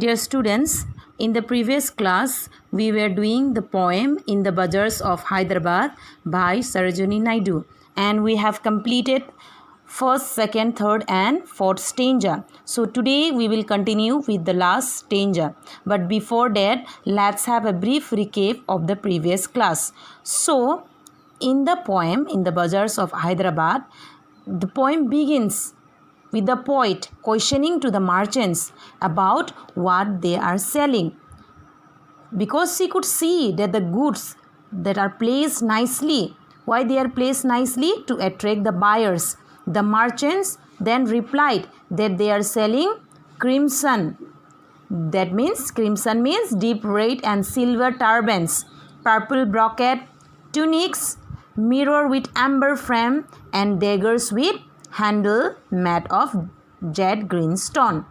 Dear students, in the previous class, we were doing the poem In the Bazaars of Hyderabad by Sarojini Naidu, and we have completed first, second, third and fourth stanza. So today we will continue with the last stanza. But before that, let's have a brief recap of the previous class. So, in the poem In the Bazaars of Hyderabad, the poem begins with the poet questioning to the merchants about what they are selling, because she could see that the goods that are placed nicely. Why they are placed nicely? To attract the buyers. The merchants then replied that they are selling crimson. That means crimson means deep red and silver turbans, purple brocade tunics, mirror with amber frame, and daggers with handle made of jet green stone.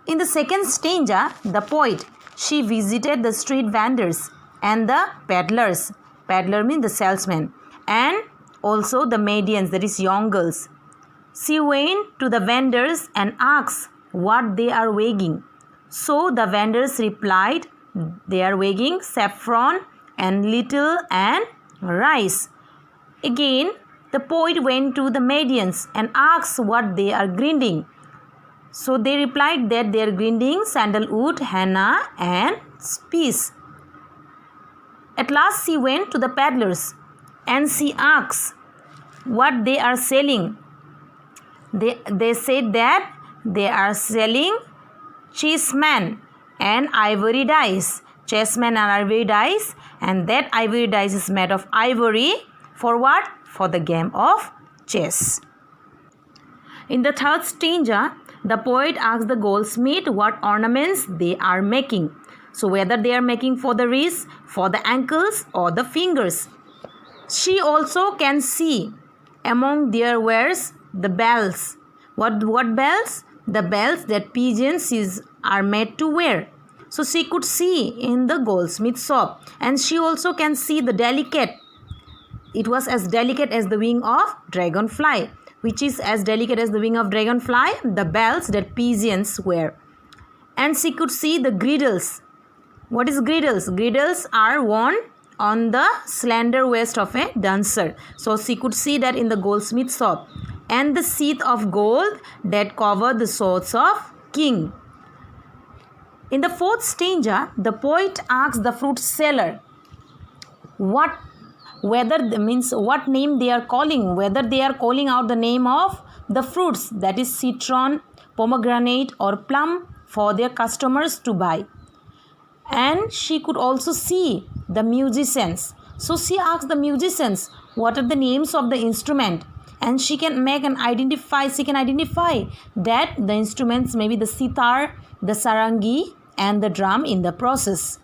In the second stanza, the poet, she visited the street vendors and the peddlers. Peddler means the salesman, and also the maidens, that is young girls. She went to the vendors and asked what they are weighing. So the vendors replied, they are weighing saffron and little and rice. Again, the poet went to the maidens and asked what they are grinding. So they replied that they are grinding sandalwood, henna and spice. At last she went to the peddlers and she asked what they are selling. They said that they are selling chessmen and ivory dice. Chessmen and ivory dice, and that ivory dice is made of ivory for what? For the game of chess. In the third stanza, the poet asks the goldsmith what ornaments they are making. So whether they are making for the wrist, for the ankles or the fingers. She also can see among their wares the bells. What bells? The bells that pigeons are made to wear. So she could see in the goldsmith shop, and she also can see the delicate. It was as delicate as the wing of dragonfly. Which is as delicate as the wing of dragonfly? The bells that pigeons wear. And she could see the girdles. What is girdles? Girdles are worn on the slender waist of a dancer. So she could see that in the goldsmith shop. And the sheath of gold that covered the swords of king. In the fourth stanza, the poet asks the fruit seller what name they are calling, whether they are calling out the name of the fruits, that is citron, pomegranate or plum, for their customers to buy. And she could also see the musicians. So she asked the musicians what are the names of the instrument, and she can identify that the instruments may be the sitar, the sarangi and the drum in the process.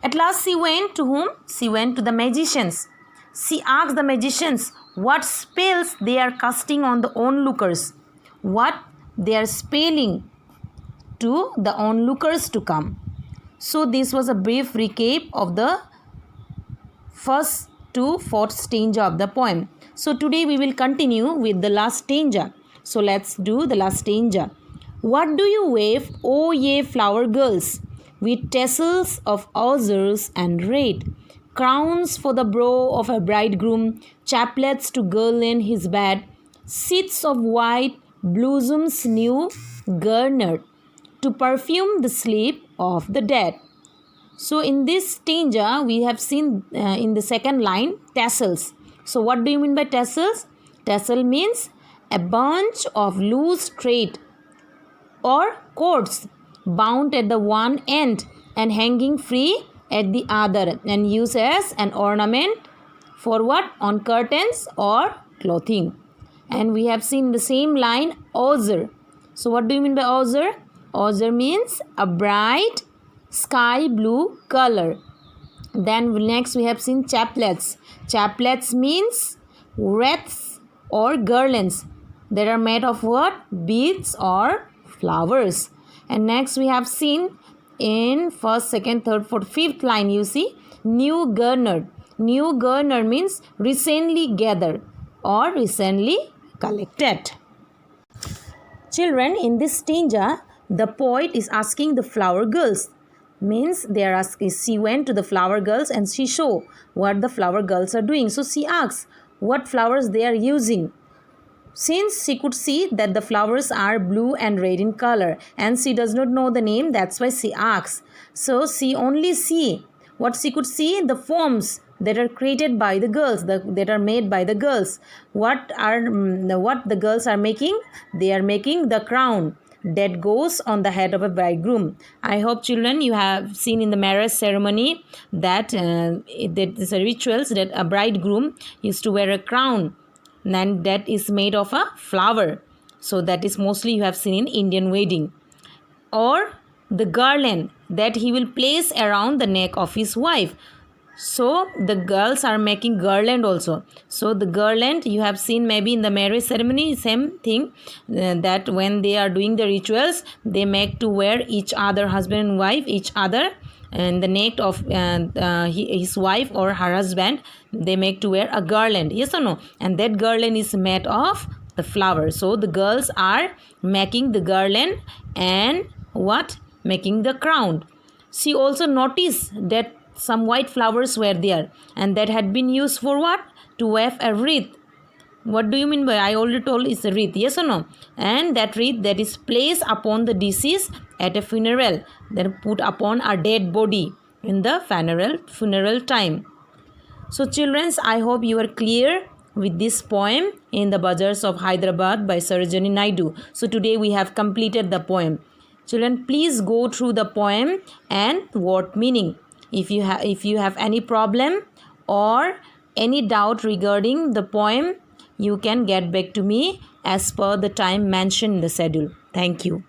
At last she went to whom? She went to the magicians. She asked the magicians what spells they are casting on the onlookers, what they are spelling to the onlookers to come. So this was a brief recap of the first to fourth stanza of the poem. So today we will continue with the last stanza. So let's do the last stanza. What do you wave, O ye flower girls, with tassels of azures and red, crowns for the brow of a bridegroom, chaplets to girland his bed, sheets of white blossoms new garnered, to perfume the sleep of the dead. So in this stanza we have seen in the second line tassels. So what do you mean by tassels? Tassel means a bunch of loose thread or cords bound at the one end and hanging free at the other, and used as an ornament for what? On curtains or clothing. And we have seen the same line azure. So what do you mean by azure? Azure means a bright sky blue color. Then next we have seen chaplets. Chaplets means wreaths or garlands that are made of what? Beads or flowers. And next we have seen in first, second, third, fourth, fifth line, you see new garnered. New garnered means recently gathered or recently collected. Children, in this stanza the poet is asking the flower girls. Means they are asking, she went to the flower girls and she show what the flower girls are doing. So she asks what flowers they are using. Since she could see that the flowers are blue and red in color and she does not know the name, that's why she asks. So she only see what she could see, the forms that are created by the girls, that are made by the girls. What the girls are making? They are making the crown that goes on the head of a bridegroom. I hope children you have seen in the marriage ceremony that that rituals that a bridegroom used to wear a crown, and that is made of a flower. So that is mostly you have seen in Indian wedding. Or the garland that he will place around the neck of his wife. So the girls are making garland also. So the garland you have seen maybe in the marriage ceremony, same thing, that when they are doing the rituals, they make to wear each other, husband and wife, each other, and the neck of his wife or her husband, they make to wear a garland, yes or no? And that garland is made of the flower. So the girls are making the garland and what? Making the crown. She also noticed that some white flowers were there and that had been used for what? To weave a wreath. What do you mean by? I already told it's a wreath, yes or no? And that wreath that is placed upon the deceased at a funeral, then put upon a dead body in the funeral time. So children, I hope you are clear with this poem in the Bazaars of Hyderabad by Sarojini Naidu. So today we have completed the poem. Children, please go through the poem and word meaning. If you have any problem or any doubt regarding the poem, you can get back to me as per the time mentioned in the schedule. Thank you.